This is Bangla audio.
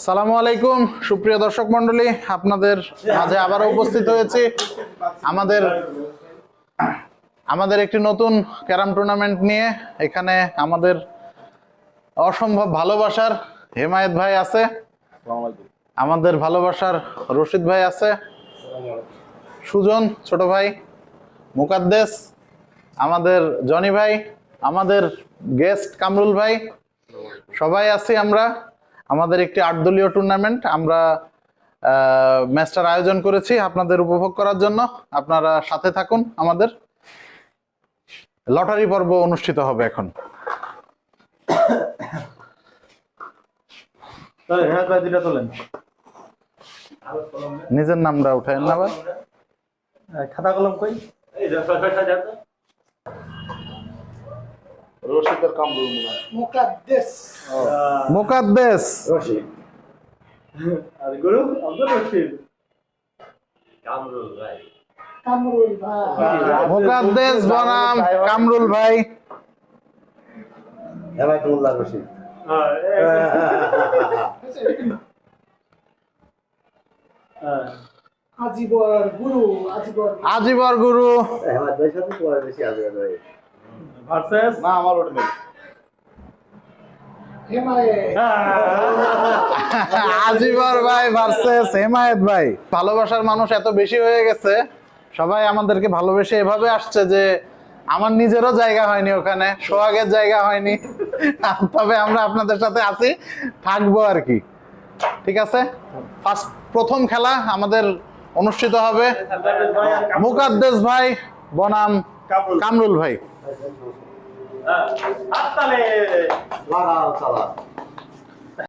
সালামু আলাইকুম সুপ্রিয় দর্শক মণ্ডলী, আপনাদের মাঝে আবারও উপস্থিত হয়েছি আমাদের একটি নতুন ক্যারাম টুর্নামেন্ট নিয়ে। এখানে আমাদের অসম্ভব ভালোবাসার হেমায়েত ভাই আছে, আমাদের ভালোবাসার রশিদ ভাই আছে, সুজন ছোট ভাই, মুকাদ্দেস, আমাদের জনি ভাই, আমাদের গেস্ট কামরুল ভাই, সবাই আছি আমরা। আমাদের একটি ৮ দলীয় টুর্নামেন্ট আমরা ম্যাচটার আয়োজন করেছি আপনাদের উপভোগ করার জন্য। আপনারা সাথে থাকুন। আমাদের লটারি পর্ব অনুষ্ঠিত হবে এখন। নিজের নামটা উঠায় না ভাই, খাতা কলম কই? রশিদ আর কামরুল মুকাদ্দেস মুকাদ্দেস, রশিদ আর গুরু আব্দুল রশিদ, কামরুল ভাই, কামরুল ভাই, মুকাদ্দেস বনাম কামরুল ভাই, হেমায়তুল্লাহ রশিদ, আজিবর গুরু, আজিবর গুরু হেমায়ত ভাই সাথে পরে বেশি আগে ভাই ভার্সেস না আমার ওটা নেই। হেমায়েত। আজিবর ভাই ভার্সেস হেমায়েত ভাই। ভালোবাসার মানুষ এত বেশি হয়ে গেছে, সবাই আমাদেরকে ভালোবেসে এভাবে আসছে যে আমার নিজেরও জায়গা হয়নি ওখানে, সোহাগের জায়গা হয়নি। তবে আমরা আপনাদের সাথে আছি, থাকবো আর কি। ঠিক আছে, প্রথম খেলা আমাদের অনুষ্ঠিত হবে মুকাদ্দেস ভাই বনাম কামরুল ভাই। হাততালি। লাগাও চালা